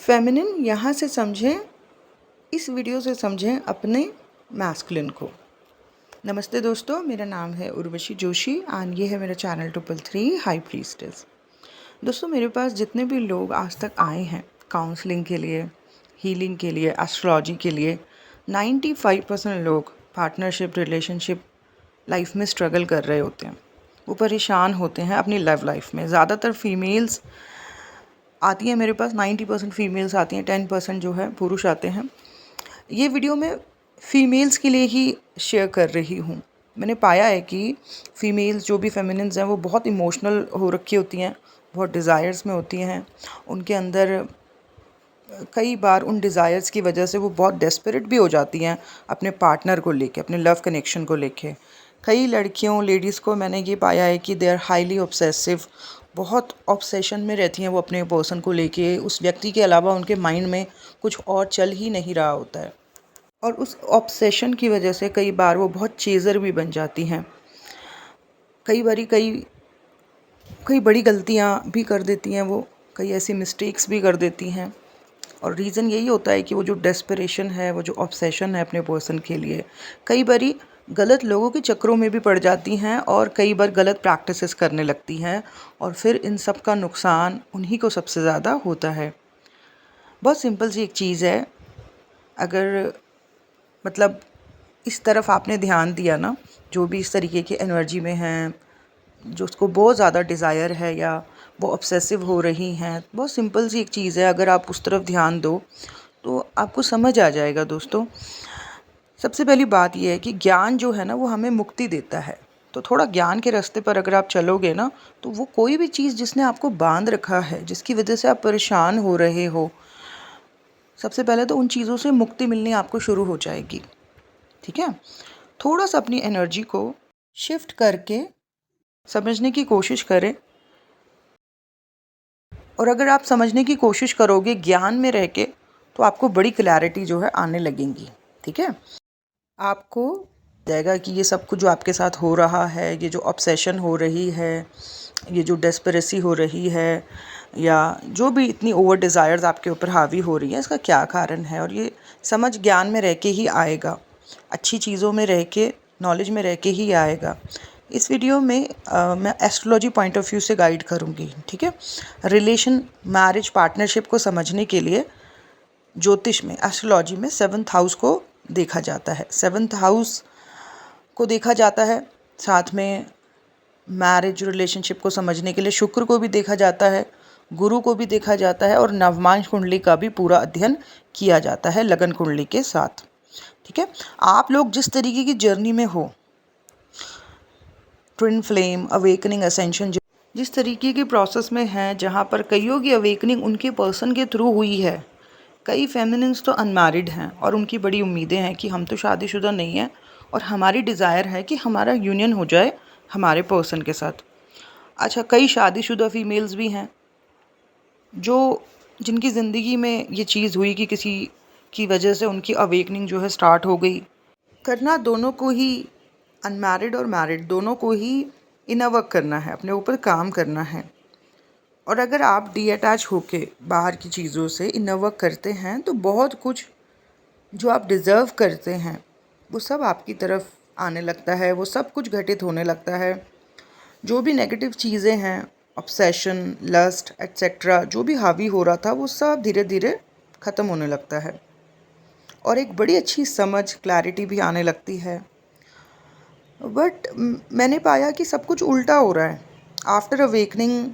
Feminine यहाँ से समझें, इस वीडियो से समझें अपने मैस्कुलिन को। नमस्ते दोस्तों, मेरा नाम है उर्वशी जोशी और ये है मेरा चैनल 333 हाई प्रीस्टेस। दोस्तों, मेरे पास जितने भी लोग आज तक आए हैं काउंसलिंग के लिए, हीलिंग के लिए, एस्ट्रोलॉजी के लिए, 95% लोग पार्टनरशिप, रिलेशनशिप लाइफ में स्ट्रगल कर रहे होते हैं। वो परेशान होते हैं अपनी लव लाइफ में। ज़्यादातर फीमेल्स आती हैं मेरे पास, 90% फीमेल्स आती हैं, 10% जो है पुरुष आते हैं। ये वीडियो मैं फ़ीमेल्स के लिए ही शेयर कर रही हूँ। मैंने पाया है कि फ़ीमेल्स जो भी फेमिनिन्स हैं वो बहुत इमोशनल हो रखी होती हैं, बहुत डिज़ायर्स में होती हैं। उनके अंदर कई बार उन डिज़ायर्स की वजह से वो बहुत डेस्परेट भी हो जाती हैं अपने पार्टनर को लेके, अपने लव कनेक्शन को लेके। कई लड़कियों, लेडीज़ को मैंने ये पाया है कि दे आर हाईली ऑब्सेसिव, बहुत ऑब्सेशन में रहती हैं वो अपने पर्सन को लेके। उस व्यक्ति के अलावा उनके माइंड में कुछ और चल ही नहीं रहा होता है, और उस ऑब्सेशन की वजह से कई बार वो बहुत चेज़र भी बन जाती हैं। कई बड़ी गलतियाँ भी कर देती हैं वो, कई ऐसी मिस्टेक्स भी कर देती हैं। और रीज़न यही होता है कि वो जो डेस्परेशन है, वो जो ऑब्सेशन है अपने पर्सन के लिए, कई बारी गलत लोगों के चक्करों में भी पड़ जाती हैं और कई बार गलत प्रैक्टिसेस करने लगती हैं, और फिर इन सब का नुकसान उन्हीं को सबसे ज़्यादा होता है। बहुत सिंपल सी एक चीज़ है, अगर मतलब इस तरफ आपने ध्यान दिया ना, जो भी इस तरीके की एनर्जी में हैं, जो उसको बहुत ज़्यादा डिज़ायर है या वो ऑब्सेसिव हो रही हैं, बहुत सिंपल सी एक चीज़ है, अगर आप उस तरफ ध्यान दो तो आपको समझ आ जाएगा। दोस्तों, सबसे पहली बात यह है कि ज्ञान जो है ना वो हमें मुक्ति देता है। तो थोड़ा ज्ञान के रास्ते पर अगर आप चलोगे ना, तो वो कोई भी चीज़ जिसने आपको बांध रखा है, जिसकी वजह से आप परेशान हो रहे हो, सबसे पहले तो उन चीज़ों से मुक्ति मिलनी आपको शुरू हो जाएगी। ठीक है, थोड़ा सा अपनी एनर्जी को शिफ्ट करके समझने की कोशिश करें, और अगर आप समझने की कोशिश करोगे ज्ञान में रह के, तो आपको बड़ी क्लैरिटी जो है आने लगेंगी। ठीक है, आपको जाएगा कि ये सब कुछ जो आपके साथ हो रहा है, ये जो ऑब्सेशन हो रही है, ये जो डेस्परेसी हो रही है, या जो भी इतनी ओवर डिज़ायर्स आपके ऊपर हावी हो रही है, इसका क्या कारण है। और ये समझ ज्ञान में रह के ही आएगा, अच्छी चीज़ों में रह के, नॉलेज में रह के ही आएगा। इस वीडियो में मैं एस्ट्रोलॉजी पॉइंट ऑफ व्यू से गाइड करूँगी। ठीक है, रिलेशन, मैरिज, पार्टनरशिप को समझने के लिए ज्योतिष में, एस्ट्रोलॉजी में 7th हाउस को देखा जाता है। 7th हाउस को देखा जाता है, साथ में मैरिज रिलेशनशिप को समझने के लिए शुक्र को भी देखा जाता है, गुरु को भी देखा जाता है, और नवमांश कुंडली का भी पूरा अध्ययन किया जाता है लगन कुंडली के साथ। ठीक है, आप लोग जिस तरीके की जर्नी में हो, ट्विन फ्लेम, अवेकनिंग, असेंशन, जिस तरीके के प्रोसेस में हैं, जहाँ पर कईयों की अवेकनिंग उनके पर्सन के थ्रू हुई है। कई फेमिनिन्स तो अनमैरिड हैं और उनकी बड़ी उम्मीदें हैं कि हम तो शादीशुदा नहीं हैं, और हमारी डिज़ायर है कि हमारा यूनियन हो जाए हमारे पर्सन के साथ। अच्छा, कई शादीशुदा फीमेल्स भी हैं जो जिनकी ज़िंदगी में ये चीज़ हुई कि किसी की वजह से उनकी अवेकनिंग जो है स्टार्ट हो गई। करना दोनों को ही, अनमैरिड और मैरिड दोनों को ही इनर वर्क करना है, अपने ऊपर काम करना है। और अगर आप डी अटैच होके बाहर की चीज़ों से इनर वर्क करते हैं, तो बहुत कुछ जो आप डिज़र्व करते हैं वो सब आपकी तरफ आने लगता है, वो सब कुछ घटित होने लगता है। जो भी नेगेटिव चीज़ें हैं, ऑब्सेशन, लस्ट एट्सेट्रा, जो भी हावी हो रहा था, वो सब धीरे धीरे ख़त्म होने लगता है, और एक बड़ी अच्छी समझ, क्लैरिटी भी आने लगती है। बट मैंने पाया कि सब कुछ उल्टा हो रहा है। आफ्टर अवेकनिंग,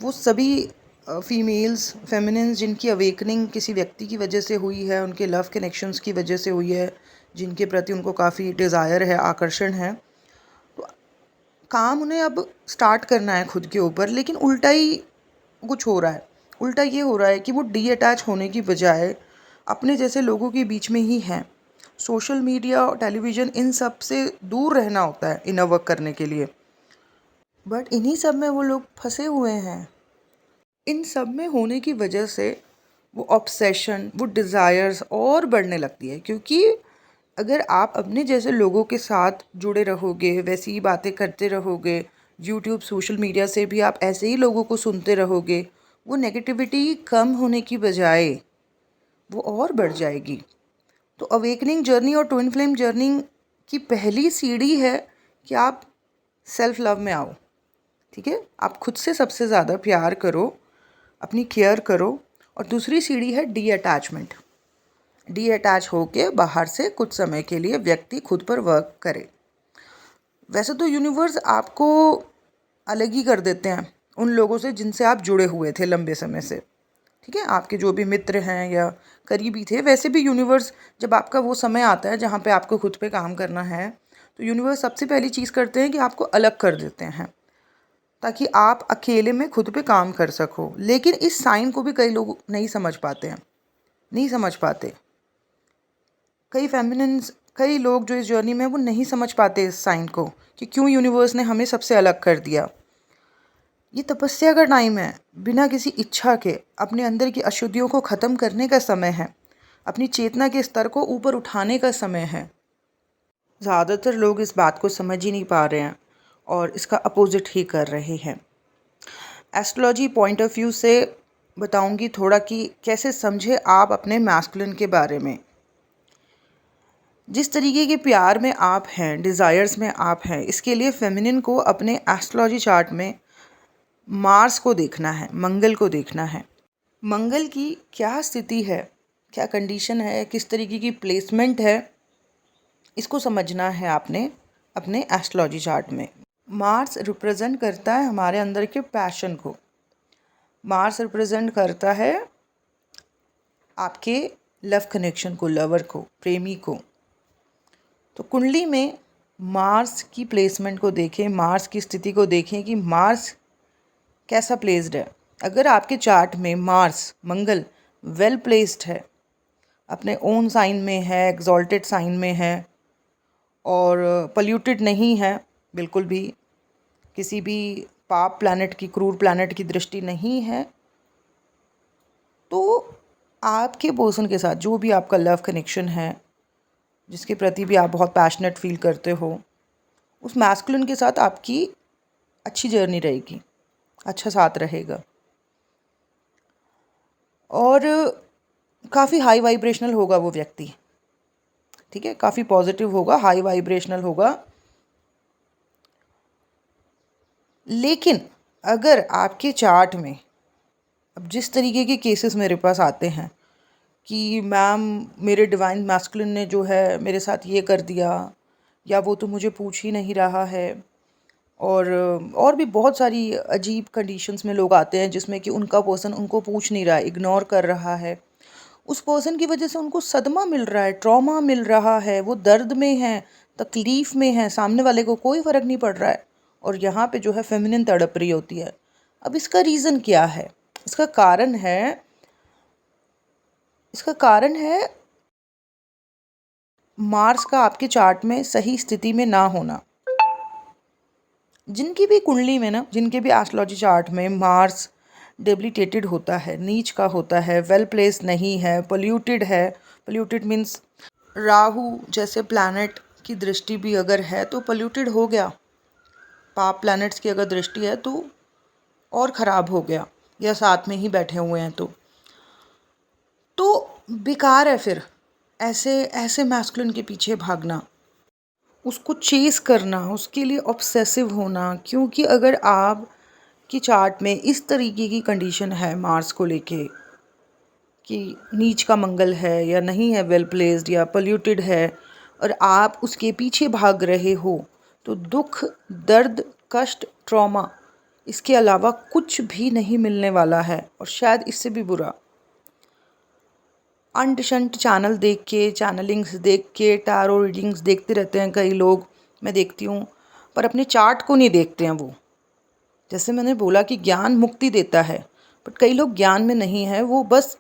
वो सभी फीमेल्स, फेमिनिन्स जिनकी अवेकनिंग किसी व्यक्ति की वजह से हुई है, उनके लव कनेक्शंस की वजह से हुई है, जिनके प्रति उनको काफ़ी डिज़ायर है, आकर्षण है, तो काम उन्हें अब स्टार्ट करना है खुद के ऊपर, लेकिन उल्टा ही कुछ हो रहा है। उल्टा ये हो रहा है कि वो डी अटैच होने की बजाय अपने जैसे लोगों के बीच में ही हैं। सोशल मीडिया और टेलीविज़न, इन सब से दूर रहना होता है इनर वर्क करने के लिए, बट इन्हीं सब में वो लोग फंसे हुए हैं। इन सब में होने की वजह से वो ऑब्सेशन, वो डिज़ायर्स और बढ़ने लगती है, क्योंकि अगर आप अपने जैसे लोगों के साथ जुड़े रहोगे, वैसी ही बातें करते रहोगे, यूट्यूब, सोशल मीडिया से भी आप ऐसे ही लोगों को सुनते रहोगे, वो नेगेटिविटी कम होने की बजाय वो और बढ़ जाएगी। तो अवेकनिंग जर्नी और ट्विन फ्लेम जर्नी की पहली सीढ़ी है कि आप सेल्फ लव में आओ। ठीक है, आप खुद से सबसे ज़्यादा प्यार करो, अपनी केयर करो। और दूसरी सीढ़ी है डी अटैचमेंट। डी अटैच होके बाहर से कुछ समय के लिए व्यक्ति खुद पर वर्क करे। वैसे तो यूनिवर्स आपको अलग ही कर देते हैं उन लोगों से जिनसे आप जुड़े हुए थे लंबे समय से। ठीक है, आपके जो भी मित्र हैं या करीबी थे, वैसे भी यूनिवर्स जब आपका वो समय आता है जहाँ पे आपको खुद पे काम करना है, तो यूनिवर्स सबसे पहली चीज़ करते हैं कि आपको अलग कर देते हैं ताकि आप अकेले में खुद पे काम कर सको। लेकिन इस साइन को भी कई लोग नहीं समझ पाते हैं, नहीं समझ पाते। कई लोग जो इस जर्नी में वो नहीं समझ पाते इस साइन को कि क्यों यूनिवर्स ने हमें सबसे अलग कर दिया। ये तपस्या का टाइम है, बिना किसी इच्छा के अपने अंदर की अशुद्धियों को ख़त्म करने का समय है, अपनी चेतना के स्तर को ऊपर उठाने का समय है। ज़्यादातर लोग इस बात को समझ ही नहीं पा रहे हैं और इसका अपोजिट ही कर रहे हैं। एस्ट्रोलॉजी पॉइंट ऑफ व्यू से बताऊंगी थोड़ा कि कैसे समझे आप अपने मैस्कुलिन के बारे में। जिस तरीके के प्यार में आप हैं, डिज़ायर्स में आप हैं, इसके लिए फेमिनिन को अपने एस्ट्रोलॉजी चार्ट में मार्स को देखना है, मंगल को देखना है। मंगल की क्या स्थिति है, क्या कंडीशन है, किस तरीके की प्लेसमेंट है, इसको समझना है आपने अपने एस्ट्रोलॉजी चार्ट में। मार्स रिप्रेजेंट करता है हमारे अंदर के पैशन को। मार्स रिप्रेजेंट करता है आपके लव कनेक्शन को, लवर को, प्रेमी को। तो कुंडली में मार्स की प्लेसमेंट को देखें, मार्स की स्थिति को देखें कि मार्स कैसा प्लेस्ड है। अगर आपके चार्ट में मार्स, मंगल वेल प्लेस्ड है, अपने ओन साइन में है, एक्सॉल्टेड साइन में है और पल्यूटेड नहीं है बिल्कुल भी, किसी भी पाप प्लैनेट की, क्रूर प्लैनेट की दृष्टि नहीं है, तो आपके पर्सन के साथ जो भी आपका लव कनेक्शन है, जिसके प्रति भी आप बहुत पैशनेट फील करते हो, उस मैस्कुलिन के साथ आपकी अच्छी जर्नी रहेगी, अच्छा साथ रहेगा और काफ़ी हाई वाइब्रेशनल होगा वो व्यक्ति। ठीक है, काफ़ी पॉजिटिव होगा, हाई वाइब्रेशनल होगा। लेकिन अगर आपके चार्ट में, अब जिस तरीके के केसेस मेरे पास आते हैं कि मैम मेरे डिवाइन मैस्कुलिन ने जो है मेरे साथ ये कर दिया, या वो तो मुझे पूछ ही नहीं रहा है, और भी बहुत सारी अजीब कंडीशंस में लोग आते हैं जिसमें कि उनका पर्सन उनको पूछ नहीं रहा है, इग्नोर कर रहा है। उस पर्सन की वजह से उनको सदमा मिल रहा है, ट्रॉमा मिल रहा है, वो दर्द में है, तकलीफ़ में है, सामने वाले को कोई फ़र्क नहीं पड़ रहा है और यहाँ पे जो है फेमिनिन तड़प रही होती है। अब इसका रीज़न क्या है? इसका कारण है मार्स का आपके चार्ट में सही स्थिति में ना होना। जिनकी भी कुंडली में ना, जिनके भी एस्ट्रोलॉजी चार्ट में मार्स डेबिलिटेटेड होता है, नीच का होता है, वेल प्लेस नहीं है, पोल्यूटेड है, पोल्यूटेड मीन्स राहु जैसे प्लैनेट की दृष्टि भी अगर है तो पोल्यूटेड हो गया, पाप प्लैनेट्स की अगर दृष्टि है तो और ख़राब हो गया, या साथ में ही बैठे हुए हैं तो बेकार है फिर ऐसे मैस्कुलिन के पीछे भागना, उसको चेस करना, उसके लिए ऑब्सेसिव होना। क्योंकि अगर आप की चार्ट में इस तरीके की कंडीशन है मार्स को लेके कि नीच का मंगल है या नहीं है, वेल प्लेस्ड या पोल्यूटेड है, और आप उसके पीछे भाग रहे हो, तो दुख, दर्द, कष्ट, ट्रॉमा, इसके अलावा कुछ भी नहीं मिलने वाला है। और शायद इससे भी बुरा, अंट शंट चैनल देख के, चैनलिंग्स देख के, टैरो रीडिंग्स देखते रहते हैं कई लोग, मैं देखती हूँ, पर अपने चार्ट को नहीं देखते हैं वो। जैसे मैंने बोला कि ज्ञान मुक्ति देता है, बट कई लोग ज्ञान में नहीं है, वो बस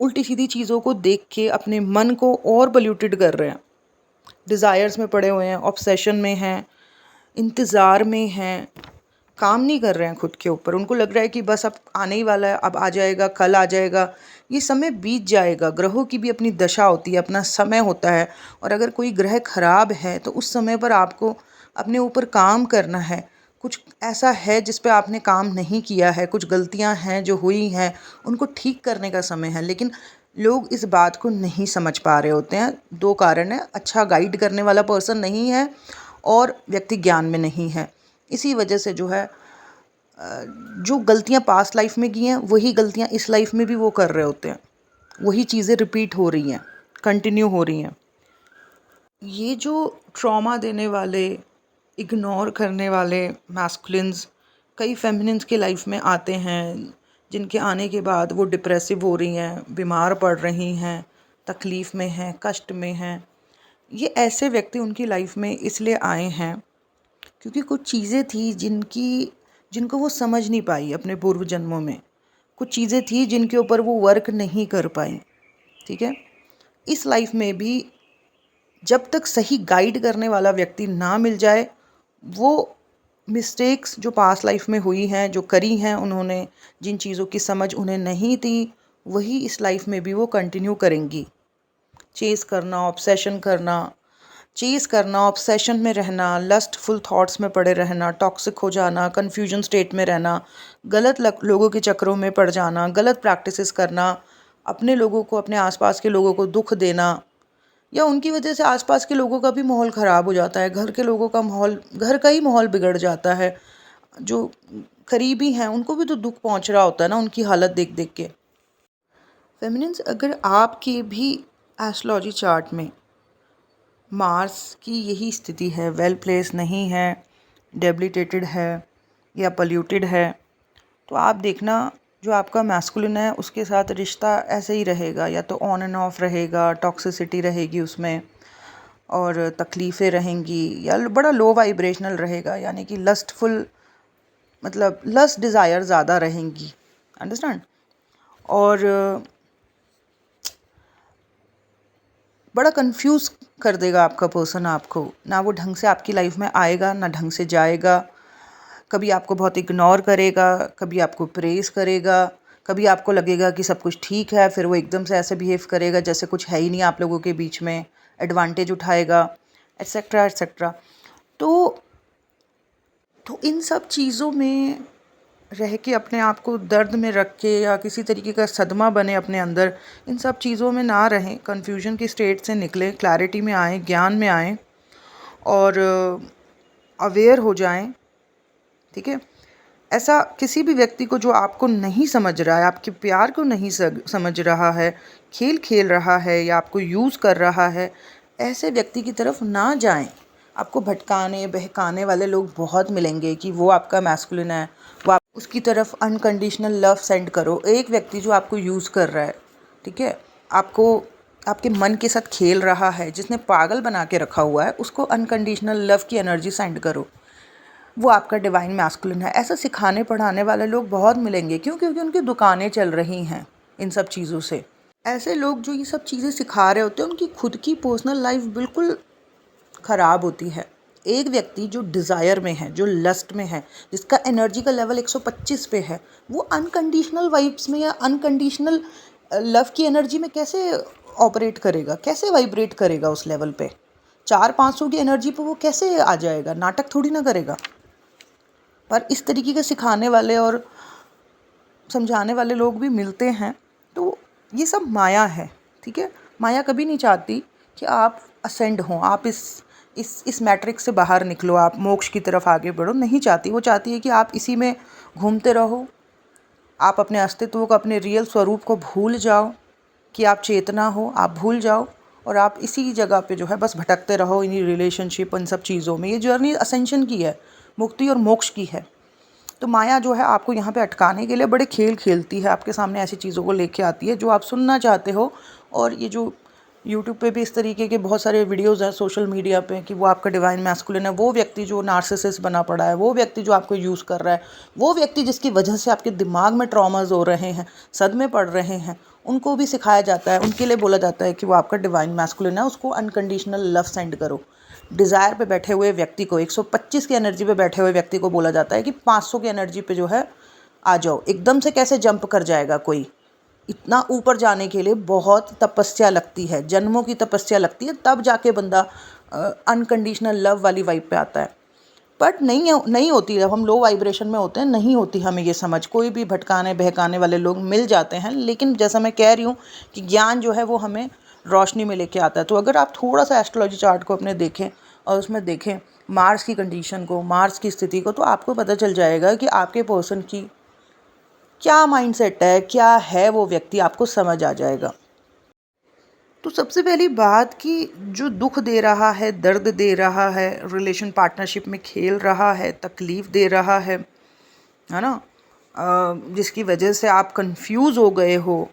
उल्टी सीधी चीज़ों को देख के अपने मन को और पोल्यूटेड कर रहे हैं, डिज़ायर्स में पड़े हुए हैं, ऑब्सेशन में हैं, इंतज़ार में हैं, काम नहीं कर रहे हैं खुद के ऊपर। उनको लग रहा है कि बस अब आने ही वाला है, अब आ जाएगा, कल आ जाएगा, ये समय बीत जाएगा। ग्रहों की भी अपनी दशा होती है, अपना समय होता है, और अगर कोई ग्रह खराब है तो उस समय पर आपको अपने ऊपर काम करना है। कुछ ऐसा है जिस पे आपने काम नहीं किया है, कुछ गलतियां हैं जो हुई हैं, उनको ठीक करने का समय है। लेकिन लोग इस बात को नहीं समझ पा रहे होते हैं। दो कारण है, अच्छा गाइड करने वाला पर्सन नहीं है और व्यक्ति ज्ञान में नहीं है। इसी वजह से जो है जो गलतियां पास्ट लाइफ में की हैं वही गलतियां इस लाइफ में भी वो कर रहे होते हैं। वही चीज़ें रिपीट हो रही हैं, कंटिन्यू हो रही हैं। ये जो ट्रॉमा देने वाले, इग्नोर करने वाले मैस्कुलिन्स कई फेमिनिन्स के लाइफ में आते हैं, जिनके आने के बाद वो डिप्रेसिव हो रही हैं, बीमार पड़ रही हैं, तकलीफ़ में हैं, कष्ट में हैं। ये ऐसे व्यक्ति उनकी लाइफ में इसलिए आए हैं क्योंकि कुछ चीज़ें थी जिनको वो समझ नहीं पाई अपने पूर्व जन्मों में। कुछ चीज़ें थी जिनके ऊपर वो वर्क नहीं कर पाई। ठीक है, इस लाइफ में भी जब तक सही गाइड करने वाला व्यक्ति ना मिल जाए, वो मिस्टेक्स जो पास्ट लाइफ में हुई हैं, जो करी हैं उन्होंने, जिन चीज़ों की समझ उन्हें नहीं थी, वही इस लाइफ में भी वो कंटिन्यू करेंगी। चेस करना, ऑब्सेशन में रहना, लस्टफुल थॉट्स में पड़े रहना, टॉक्सिक हो जाना, कन्फ्यूजन स्टेट में रहना, गलत लोगों के चक्करों में पड़ जाना, गलत प्रैक्टिसेस करना, अपने लोगों को, अपने आसपास के लोगों को दुख देना, या उनकी वजह से आसपास के लोगों का भी माहौल ख़राब हो जाता है, घर के लोगों का माहौल, घर का ही माहौल बिगड़ जाता है। जो करीबी हैं उनको भी तो दुख पहुंच रहा होता है ना उनकी हालत देख देख के। फेमिनिन्स, अगर आपके भी एस्ट्रोलॉजी चार्ट में मार्स की यही स्थिति है, वेल प्लेस नहीं है, डेबिलिटेटेड है या पोल्यूटेड है, तो आप देखना जो आपका मैस्कुलिन है उसके साथ रिश्ता ऐसे ही रहेगा, या तो ऑन एंड ऑफ रहेगा, टॉक्सिसिटी रहेगी उसमें और तकलीफ़ें रहेंगी, या बड़ा लो वाइब्रेशनल रहेगा, यानी कि लस्टफुल, मतलब लस्ट डिज़ायर ज़्यादा रहेंगी। अंडरस्टैंड? और बड़ा कंफ्यूज कर देगा आपका पर्सन आपको, ना वो ढंग से आपकी लाइफ में आएगा ना ढंग से जाएगा। कभी आपको बहुत इग्नोर करेगा, कभी आपको प्रेज़ करेगा, कभी आपको लगेगा कि सब कुछ ठीक है, फिर वो एकदम से ऐसे बिहेव करेगा जैसे कुछ है ही नहीं आप लोगों के बीच में, एडवांटेज उठाएगा, एट्सेट्रा एट्सेट्रा। तो इन सब चीज़ों में रह के, अपने आप को दर्द में रख के या किसी तरीके का सदमा बने अपने अंदर, इन सब चीज़ों में ना रहें, कन्फ्यूजन की स्टेट से निकलें, क्लैरिटी में आएँ, ज्ञान में आएँ और अवेयर हो जाएं। ठीक है, ऐसा किसी भी व्यक्ति को जो आपको नहीं समझ रहा है, आपके प्यार को नहीं समझ रहा है, खेल खेल रहा है या आपको यूज़ कर रहा है, ऐसे व्यक्ति की तरफ ना जाएं। आपको भटकाने बहकाने वाले लोग बहुत मिलेंगे कि वो आपका मैस्कुलिन है, वो आप उसकी तरफ अनकंडीशनल लव सेंड करो। एक व्यक्ति जो आपको यूज़ कर रहा है, ठीक है, आपको आपके मन के साथ खेल रहा है, जिसने पागल बना के रखा हुआ है, उसको अनकंडीशनल लव की एनर्जी सेंड करो, वो आपका डिवाइन मैस्कुलिन है। ऐसा सिखाने पढ़ाने वाले लोग बहुत मिलेंगे। क्यों? क्योंकि उनकी दुकानें चल रही हैं इन सब चीज़ों से। ऐसे लोग जो ये सब चीज़ें सिखा रहे होते हैं, उनकी खुद की पर्सनल लाइफ बिल्कुल ख़राब होती है। एक व्यक्ति जो डिज़ायर में है, जो लस्ट में है, जिसका एनर्जी का लेवल 125 पे है, वो अनकंडीशनल वाइब्स में या अनकंडीशनल लव की एनर्जी में कैसे ऑपरेट करेगा, कैसे वाइब्रेट करेगा उस लेवल पे? 400-500 की एनर्जी पे वो कैसे आ जाएगा? नाटक थोड़ी ना करेगा। पर इस तरीके के सिखाने वाले और समझाने वाले लोग भी मिलते हैं। तो ये सब माया है। ठीक है, माया कभी नहीं चाहती कि आप असेंड हों, आप इस मैट्रिक्स से बाहर निकलो, आप मोक्ष की तरफ आगे बढ़ो। नहीं चाहती। वो चाहती है कि आप इसी में घूमते रहो, आप अपने अस्तित्व को, अपने रियल स्वरूप को भूल जाओ कि आप चेतना हो, आप भूल जाओ और आप इसी जगह पे जो है बस भटकते रहो, इन्हीं रिलेशनशिप, इन सब चीज़ों में। ये जर्नी असेंशन की है, मुक्ति और मोक्ष की है। तो माया जो है आपको यहाँ पे अटकाने के लिए बड़े खेल खेलती है, आपके सामने ऐसी चीज़ों को लेके आती है जो आप सुनना चाहते हो। और ये जो यूट्यूब पे भी इस तरीके के बहुत सारे वीडियोज़ हैं, सोशल मीडिया पे, कि वो आपका डिवाइन मैस्कुलिन है, वो व्यक्ति जो नार्सिसिस्ट बना पड़ा है, वो व्यक्ति जो आपको यूज़ कर रहा है, वो व्यक्ति जिसकी वजह से आपके दिमाग में ट्रॉमाज हो रहे हैं, सदमे पड़ रहे हैं, उनको भी सिखाया जाता है, उनके लिए बोला जाता है कि वो आपका डिवाइन मैस्कुलिन है, उसको अनकंडीशनल लव सेंड करो। डिज़ायर पे बैठे हुए व्यक्ति को, 125 की एनर्जी पे बैठे हुए व्यक्ति को बोला जाता है कि 500 की एनर्जी पे जो है आ जाओ। एकदम से कैसे जंप कर जाएगा कोई? इतना ऊपर जाने के लिए बहुत तपस्या लगती है, जन्मों की तपस्या लगती है, तब जाके बंदा अनकंडीशनल लव वाली वाइब पे आता है। बट नहीं होती है। हम लो वाइब्रेशन में होते हैं, नहीं होती हमें ये समझ। कोई भी भटकाने बहकाने वाले लोग मिल जाते हैं, लेकिन जैसा मैं कह रही हूँ कि ज्ञान जो है वो हमें रोशनी में लेके आता है। तो अगर आप थोड़ा सा एस्ट्रोलॉजी चार्ट को अपने देखें और उसमें देखें मार्स की कंडीशन को, मार्स की स्थिति को, तो आपको पता चल जाएगा कि आपके पर्सन की क्या माइंडसेट है, क्या है वो व्यक्ति, आपको समझ आ जाएगा। तो सबसे पहली बात कि जो दुख दे रहा है, दर्द दे रहा है, रिलेशन पार्टनरशिप में खेल रहा है, तकलीफ़ दे रहा है ना, जिसकी वजह से आप कंफ्यूज हो गए हो,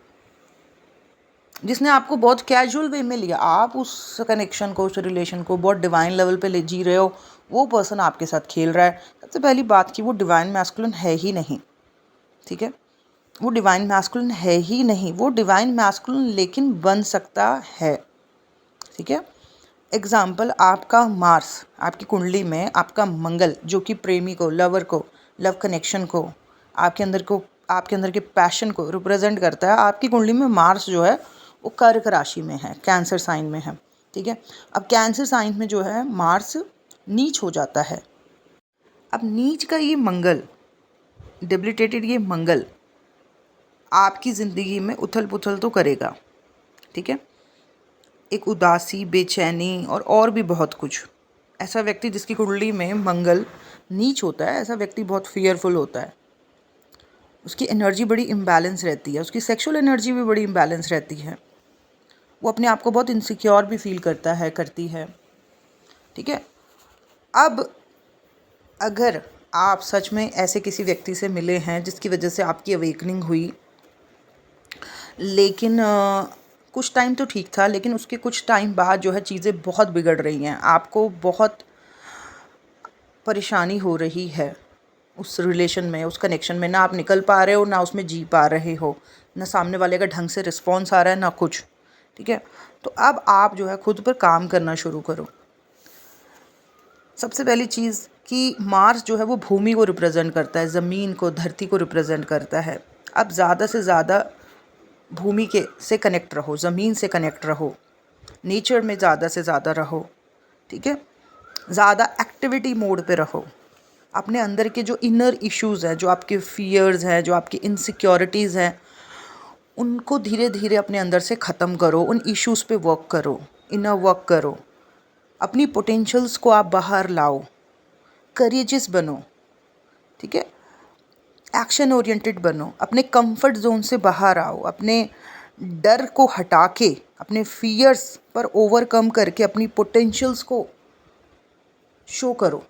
जिसने आपको बहुत कैजुअल वे में लिया, आप उस कनेक्शन को, उस रिलेशन को बहुत डिवाइन लेवल पे ले जी रहे हो, वो पर्सन आपके साथ खेल रहा है। सबसे पहली बात कि वो डिवाइन मैस्कुलिन है ही नहीं, ठीक है। वो डिवाइन मैस्कुलिन है ही नहीं, वो डिवाइन मैस्कुलिन लेकिन बन सकता है, ठीक है। एग्जाम्पल, आपका मार्स, आपकी कुंडली में आपका मंगल जो कि प्रेमी को, लवर को, लव कनेक्शन को, आपके अंदर के पैशन को रिप्रेजेंट करता है। आपकी कुंडली में मार्स जो है वो कर्क राशि में है, कैंसर साइन में है, ठीक है। अब कैंसर साइन में जो है मार्स नीच हो जाता है। अब नीच का ये मंगल, डेबिलिटेटेड ये मंगल आपकी ज़िंदगी में उथल पुथल तो करेगा, ठीक है। एक उदासी, बेचैनी और भी बहुत कुछ। ऐसा व्यक्ति जिसकी कुंडली में मंगल नीच होता है, ऐसा व्यक्ति बहुत फियरफुल होता है। उसकी एनर्जी बड़ी इम्बैलेंस रहती है, उसकी सेक्सुअल एनर्जी भी बड़ी इम्बैलेंस रहती है। वो अपने आप को बहुत इनसिक्योर भी फील करता है, करती है, ठीक है। अब अगर आप सच में ऐसे किसी व्यक्ति से मिले हैं जिसकी वजह से आपकी अवेकनिंग हुई, लेकिन कुछ टाइम तो ठीक था, लेकिन उसके कुछ टाइम बाद जो है चीज़ें बहुत बिगड़ रही हैं, आपको बहुत परेशानी हो रही है उस रिलेशन में, उस कनेक्शन में, ना आप निकल पा रहे हो, ना उसमें जी पा रहे हो, ना सामने वाले का ढंग से रिस्पॉन्स आ रहा है, ना कुछ, ठीक है। तो अब आप जो है खुद पर काम करना शुरू करो। सबसे पहली चीज़ कि मार्स जो है वो भूमि को रिप्रेजेंट करता है, ज़मीन को, धरती को रिप्रेजेंट करता है। अब ज़्यादा से ज़्यादा भूमि के से कनेक्ट रहो, ज़मीन से कनेक्ट रहो, नेचर में ज़्यादा से ज़्यादा रहो, ठीक है। ज़्यादा एक्टिविटी मोड पे रहो। अपने अंदर के जो इनर इश्यूज़ हैं, जो आपके फियर्स हैं, जो आपकी इनसिक्योरिटीज़ हैं, उनको धीरे धीरे अपने अंदर से ख़त्म करो। उन इश्यूज़ पे वर्क करो, इनर वर्क करो। अपनी पोटेंशियल्स को आप बाहर लाओ, करेजियस बनो, ठीक है। एक्शन ओरिएंटेड बनो, अपने कंफर्ट जोन से बाहर आओ, अपने डर को हटा के, अपने फियर्स पर ओवरकम करके अपनी पोटेंशियल्स को शो करो।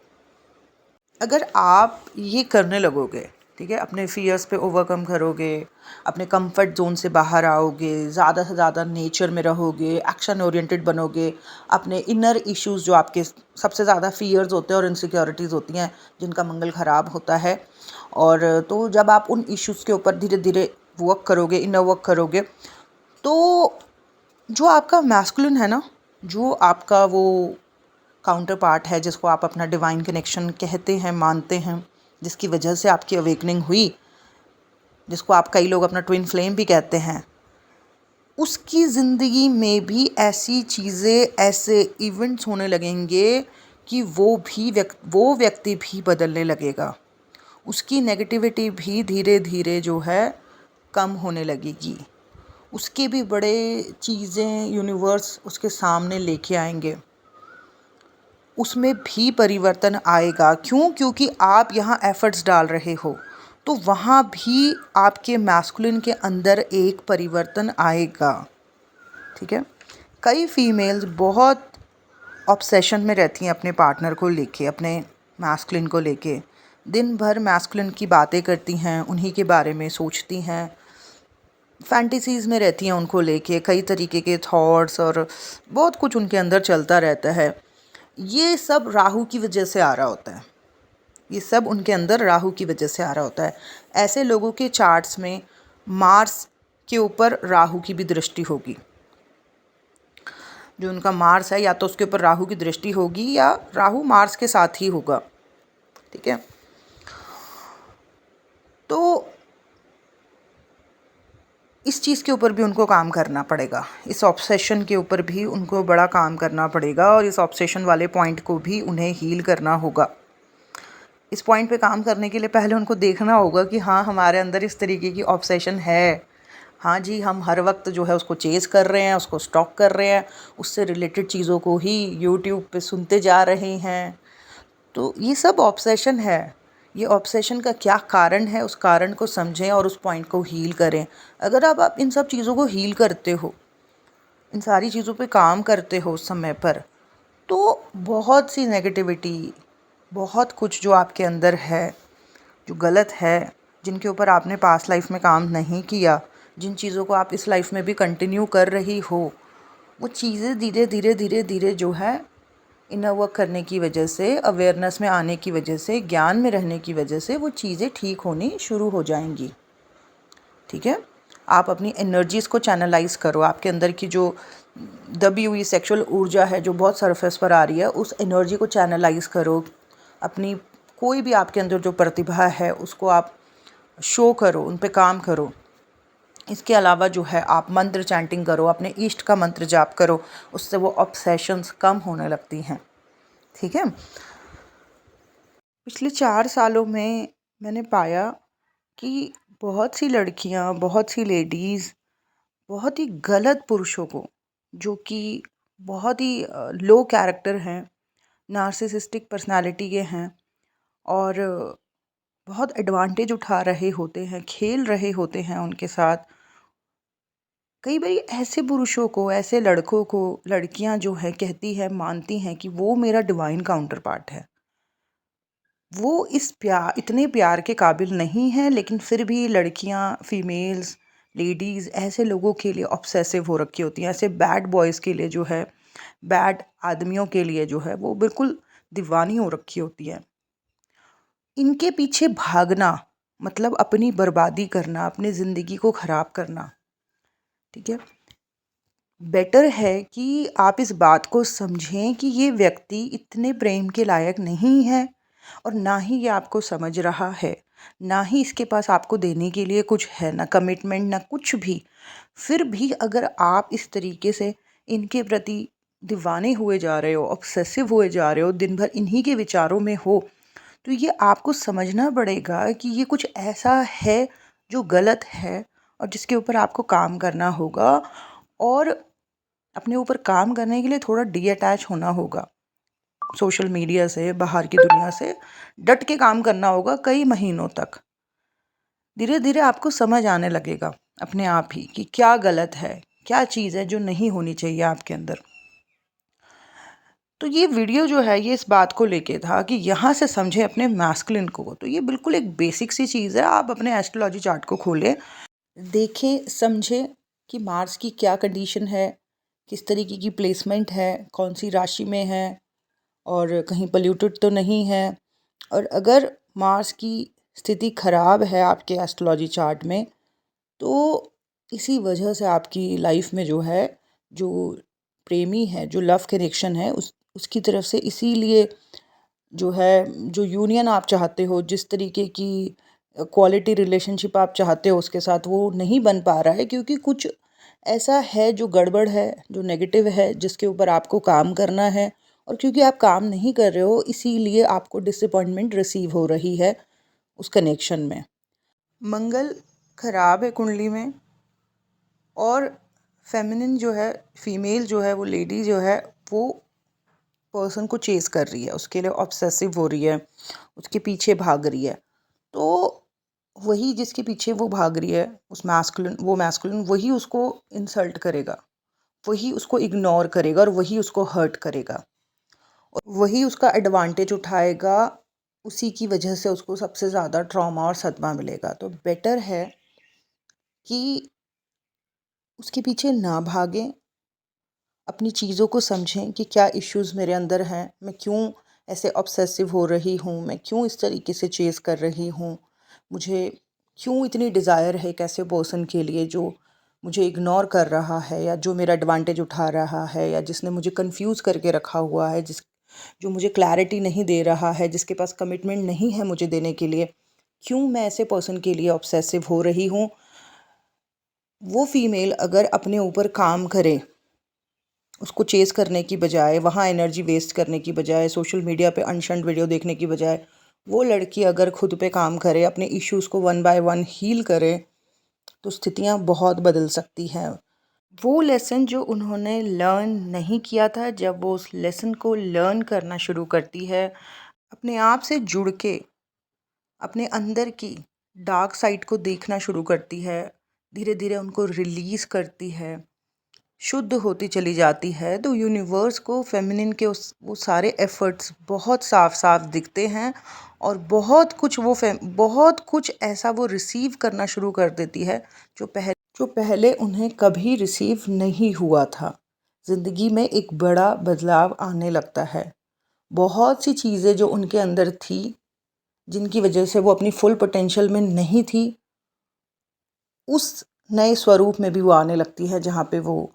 अगर आप ये करने लगोगे, ठीक है, अपने फियर्स पे ओवरकम करोगे, अपने कंफर्ट जोन से बाहर आओगे, ज़्यादा से ज़्यादा नेचर में रहोगे, एक्शन ओरिएंटेड बनोगे, अपने इनर इश्यूज़ जो आपके सबसे ज़्यादा फियर्स होते हैं और इनसिक्योरिटीज़ होती हैं जिनका मंगल ख़राब होता है, और तो जब आप उन इश्यूज़ के ऊपर धीरे धीरे वर्क करोगे, इनर वर्क करोगे, तो जो आपका मैस्कुलिन है ना, जो आपका वो काउंटर पार्ट है जिसको आप अपना डिवाइन कनेक्शन कहते हैं, मानते हैं, जिसकी वजह से आपकी अवेकनिंग हुई, जिसको आप कई लोग अपना ट्विन फ्लेम भी कहते हैं, उसकी ज़िंदगी में भी ऐसी चीज़ें, ऐसे इवेंट्स होने लगेंगे कि वो व्यक्ति भी बदलने लगेगा। उसकी नेगेटिविटी भी धीरे धीरे जो है कम होने लगेगी। उसके भी बड़े चीज़ें यूनिवर्स उसके सामने लेके आएंगे, उसमें भी परिवर्तन आएगा। क्यों? क्योंकि आप यहाँ एफर्ट्स डाल रहे हो, तो वहाँ भी आपके मैस्कुलिन के अंदर एक परिवर्तन आएगा, ठीक है। कई फीमेल्स बहुत ऑब्सेशन में रहती हैं अपने पार्टनर को लेके, अपने मैस्कुलिन को लेके, दिन भर मैस्कुलिन की बातें करती हैं, उन्हीं के बारे में सोचती हैं, फैंटेसीज़ में रहती हैं उनको लेके, कई तरीके के थॉट्स और बहुत कुछ उनके अंदर चलता रहता है। ये सब राहु की वजह से आ रहा होता है, ये सब उनके अंदर राहु की वजह से आ रहा होता है। ऐसे लोगों के चार्ट्स में मार्स के ऊपर राहु की भी दृष्टि होगी। जो उनका मार्स है, या तो उसके ऊपर राहु की दृष्टि होगी या राहु मार्स के साथ ही होगा, ठीक है। तो इस चीज़ के ऊपर भी उनको काम करना पड़ेगा, इस ऑब्सेशन के ऊपर भी उनको बड़ा काम करना पड़ेगा, और इस ऑब्सेशन वाले पॉइंट को भी उन्हें हील करना होगा। इस पॉइंट पे काम करने के लिए पहले उनको देखना होगा कि हाँ, हमारे अंदर इस तरीके की ऑब्सेशन है। हाँ जी, हम हर वक्त जो है उसको चेज़ कर रहे हैं, उसको स्टॉक कर रहे हैं, उससे रिलेटेड चीज़ों को ही यूट्यूब पे सुनते जा रहे हैं। तो ये सब ऑब्सेशन है। ये ऑब्सेशन का क्या कारण है, उस कारण को समझें और उस पॉइंट को हील करें। अगर आप इन सब चीज़ों को हील करते हो, इन सारी चीज़ों पे काम करते हो उस समय पर, तो बहुत सी नेगेटिविटी, बहुत कुछ जो आपके अंदर है, जो गलत है, जिनके ऊपर आपने पास्ट लाइफ में काम नहीं किया, जिन चीज़ों को आप इस लाइफ में भी कंटिन्यू कर रही हो, वो चीज़ें धीरे धीरे धीरे धीरे जो है इनर वर्क करने की वजह से, अवेयरनेस में आने की वजह से, ज्ञान में रहने की वजह से वो चीज़ें ठीक होनी शुरू हो जाएंगी। ठीक है, आप अपनी एनर्जीज़ को चैनलाइज करो। आपके अंदर की जो दबी हुई सेक्सुअल ऊर्जा है जो बहुत सरफेस पर आ रही है, उस एनर्जी को चैनलाइज करो। अपनी कोई भी आपके अंदर जो प्रतिभा है उसको आप शो करो, उन पे काम करो। इसके अलावा जो है आप मंत्र चैंटिंग करो, अपने इष्ट का मंत्र जाप करो, उससे वो ऑब्सेशंस कम होने लगती हैं। ठीक है, पिछले 4 सालों में मैंने पाया कि बहुत सी लड़कियां, बहुत सी लेडीज़ बहुत ही गलत पुरुषों को, जो कि बहुत ही लो कैरेक्टर हैं, नार्सिसिस्टिक पर्सनालिटी के हैं और बहुत एडवांटेज उठा रहे होते हैं, खेल रहे होते हैं उनके साथ। कई बार ऐसे पुरुषों को, ऐसे लड़कों को लड़कियां जो है कहती है, मानती हैं कि वो मेरा डिवाइन काउंटर पार्ट है, वो इस प्यार, इतने प्यार के काबिल नहीं है, लेकिन फिर भी लड़कियां, फीमेल्स, लेडीज़ ऐसे लोगों के लिए ऑब्सेसिव हो रखी होती हैं। ऐसे बैड बॉयज़ के लिए जो है, बैड आदमियों के लिए जो है वो बिल्कुल दीवानी हो रखी होती है। इनके पीछे भागना मतलब अपनी बर्बादी करना, अपनी ज़िंदगी को ख़राब करना। ठीक है, बेटर है कि आप इस बात को समझें कि ये व्यक्ति इतने प्रेम के लायक नहीं है और ना ही ये आपको समझ रहा है, ना ही इसके पास आपको देने के लिए कुछ है, ना कमिटमेंट, ना कुछ भी। फिर भी अगर आप इस तरीके से इनके प्रति दीवाने हुए जा रहे हो, ऑब्सेसिव हुए जा रहे हो, दिन भर इन्हीं के विचारों में हो, तो ये आपको समझना पड़ेगा कि ये कुछ ऐसा है जो गलत है और जिसके ऊपर आपको काम करना होगा। और अपने ऊपर काम करने के लिए थोड़ा डीअटैच होना होगा सोशल मीडिया से, बाहर की दुनिया से डट के काम करना होगा कई महीनों तक। धीरे धीरे आपको समझ आने लगेगा अपने आप ही कि क्या गलत है, क्या चीज़ है जो नहीं होनी चाहिए आपके अंदर। तो ये वीडियो जो है ये इस बात को लेके था कि यहाँ से समझे अपने मैस्कुलिन को। तो ये बिल्कुल एक बेसिक सी चीज़ है। आप अपने एस्ट्रोलॉजी चार्ट को खोलें, देखें, समझें कि मार्स की क्या कंडीशन है, किस तरीके की प्लेसमेंट है, कौन सी राशि में है और कहीं पोल्यूटेड तो नहीं है। और अगर मार्स की स्थिति ख़राब है आपके एस्ट्रोलॉजी चार्ट में, तो इसी वजह से आपकी लाइफ में जो है, जो प्रेमी है, जो लव कनेक्शन है, उसकी तरफ से इसीलिए जो है, जो यूनियन आप चाहते हो, जिस तरीके की क्वालिटी रिलेशनशिप आप चाहते हो उसके साथ, वो नहीं बन पा रहा है क्योंकि कुछ ऐसा है जो गड़बड़ है, जो नेगेटिव है, जिसके ऊपर आपको काम करना है। और क्योंकि आप काम नहीं कर रहे हो, इसीलिए आपको डिसअपॉइंटमेंट रिसीव हो रही है उस कनेक्शन में। मंगल खराब है कुंडली में और फेमिनिन जो है, फीमेल जो है, वो लेडी जो है, वो पर्सन को चेज़ कर रही है, उसके लिए ऑब्सेसिव हो रही है, उसके पीछे भाग रही है। तो वही जिसके पीछे वो भाग रही है, उस मैस्कुलिन वही उसको इंसल्ट करेगा, वही उसको इग्नोर करेगा और वही उसको हर्ट करेगा और वही उसका एडवांटेज उठाएगा। उसी की वजह से उसको सबसे ज़्यादा ट्रॉमा और सदमा मिलेगा। तो बेटर है कि उसके पीछे ना भागें, अपनी चीज़ों को समझें कि क्या इश्यूज़ मेरे अंदर हैं, मैं क्यों ऐसे ऑब्सेसिव हो रही हूँ, मैं क्यों इस तरीके से चेज़ कर रही हूँ, मुझे क्यों इतनी डिज़ायर है एक ऐसे पर्सन के लिए जो मुझे इग्नोर कर रहा है या जो मेरा एडवांटेज उठा रहा है या जिसने मुझे कंफ्यूज करके रखा हुआ है, जो मुझे क्लैरिटी नहीं दे रहा है, जिसके पास कमिटमेंट नहीं है मुझे देने के लिए। क्यों मैं ऐसे पर्सन के लिए ऑब्सेसिव हो रही हूँ। वो फीमेल अगर अपने ऊपर काम करे, उसको चेज़ करने की बजाय, वहाँ एनर्जी वेस्ट करने की बजाय, सोशल मीडिया पे अनशंट वीडियो देखने की बजाय, वो लड़की अगर खुद पे काम करे, अपने इश्यूज़ को वन बाय वन हील करे, तो स्थितियाँ बहुत बदल सकती हैं। वो लेसन जो उन्होंने लर्न नहीं किया था, जब वो उस लेसन को लर्न करना शुरू करती है, अपने आप से जुड़ के अपने अंदर की डार्क साइड को देखना शुरू करती है, धीरे धीरे उनको रिलीज़ करती है, शुद्ध होती चली जाती है, तो यूनिवर्स को फेमिनिन के वो सारे एफ़र्ट्स बहुत साफ साफ दिखते हैं और बहुत कुछ ऐसा वो रिसीव करना शुरू कर देती है जो पहले उन्हें कभी रिसीव नहीं हुआ था। ज़िंदगी में एक बड़ा बदलाव आने लगता है। बहुत सी चीज़ें जो उनके अंदर थी, जिनकी वजह से वो अपनी फुल पोटेंशियल में नहीं थी, उस नए स्वरूप में भी वो आने लगती है, जहाँ पे वो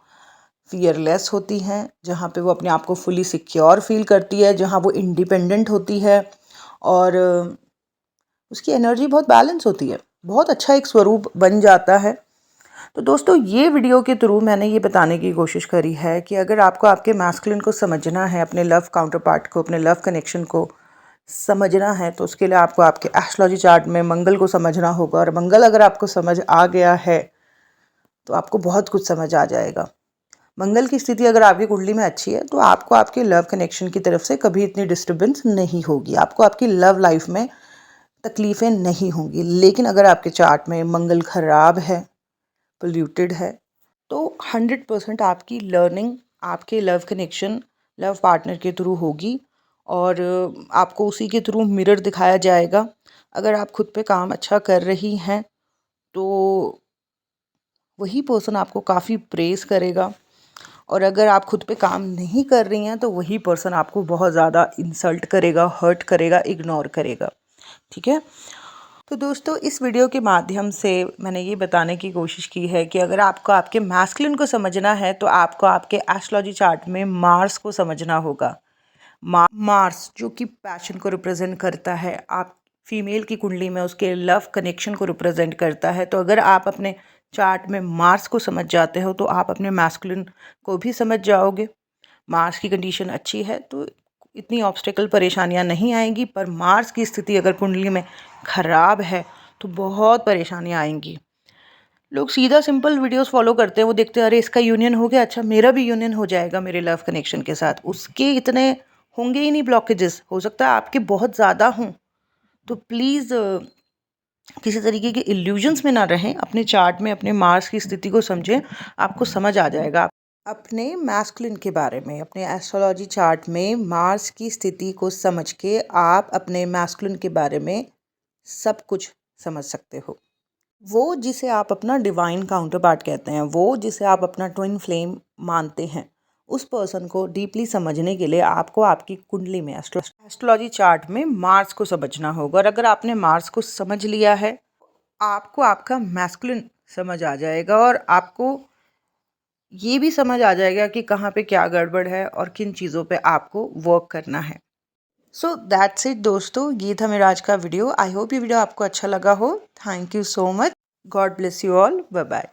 फियरलेस होती हैं, जहाँ पे वो अपने आप को फुली सिक्योर फील करती है, जहाँ वो इंडिपेंडेंट होती है और उसकी एनर्जी बहुत बैलेंस होती है, बहुत अच्छा एक स्वरूप बन जाता है। तो दोस्तों, ये वीडियो के थ्रू मैंने ये बताने की कोशिश करी है कि अगर आपको आपके मैस्कुलिन को समझना है, अपने लव काउंटर पार्ट को, अपने लव कनेक्शन को समझना है, तो उसके लिए आपको आपके एस्ट्रोलॉजी चार्ट में मंगल को समझना होगा। और मंगल अगर आपको समझ आ गया है तो आपको बहुत कुछ समझ आ जाएगा। मंगल की स्थिति अगर आपकी कुंडली में अच्छी है तो आपको आपके लव कनेक्शन की तरफ से कभी इतनी डिस्टर्बेंस नहीं होगी, आपको आपकी लव लाइफ में तकलीफ़ें नहीं होंगी। लेकिन अगर आपके चार्ट में मंगल खराब है, पोल्यूटेड है, तो 100% आपकी लर्निंग आपके लव कनेक्शन, लव पार्टनर के थ्रू होगी और आपको उसी के थ्रू मिरर दिखाया जाएगा। अगर आप खुद पे काम अच्छा कर रही हैं तो वही पर्सन आपको काफ़ी प्रेज़ करेगा, और अगर आप खुद पे काम नहीं कर रही हैं तो वही पर्सन आपको बहुत ज़्यादा इंसल्ट करेगा, हर्ट करेगा, इग्नोर करेगा। ठीक है? तो दोस्तों, इस वीडियो के माध्यम से मैंने ये बताने की कोशिश की है कि अगर आपको आपके मैस्कुलिन को समझना है तो आपको आपके एस्ट्रोलॉजी चार्ट में मार्स को समझना होगा। मार्स जो कि पैशन को रिप्रेजेंट करता है, आप फीमेल की कुंडली में उसके लव कनेक्शन को रिप्रेजेंट करता है। तो अगर आप अपने चार्ट में मार्स को समझ जाते हो तो आप अपने मैस्कुलिन को भी समझ जाओगे। मार्स की कंडीशन अच्छी है तो इतनी ऑब्स्टेकल परेशानियां नहीं आएंगी, पर मार्स की स्थिति अगर कुंडली में ख़राब है तो बहुत परेशानियां आएंगी। लोग सीधा सिंपल वीडियोस फॉलो करते हैं, वो देखते हैं अरे इसका यूनियन हो गया, अच्छा मेरा भी यूनियन हो जाएगा मेरे लव कनेक्शन के साथ। उसके इतने होंगे ही नहीं ब्लॉकेजेस, हो सकता है आपके बहुत ज़्यादा हों। तो प्लीज़ किसी तरीके के इल्यूजन्स में ना रहें, अपने चार्ट में अपने मार्स की स्थिति को समझें, आपको समझ आ जाएगा। अपने मैस्कुलिन के बारे में अपने एस्ट्रोलॉजी चार्ट में मार्स की स्थिति को समझ के आप अपने मैस्कुलिन के बारे में सब कुछ समझ सकते हो। वो जिसे आप अपना डिवाइन काउंटर पार्ट कहते हैं, वो जिसे आप अपना ट्विन फ्लेम मानते हैं, उस पर्सन को डीपली समझने के लिए आपको आपकी कुंडली में एस्ट्रोलॉजी चार्ट में मार्स को समझना होगा। और अगर आपने मार्स को समझ लिया है, आपको आपका मैस्कुलिन समझ आ जाएगा और आपको ये भी समझ आ जाएगा कि कहाँ पे क्या गड़बड़ है और किन चीज़ों पे आपको वर्क करना है। सो दैट्स इट दोस्तों, ये था मेरा आज का वीडियो। आई होप ये वीडियो आपको अच्छा लगा हो। Thank you so much. God bless you all. Bye bye.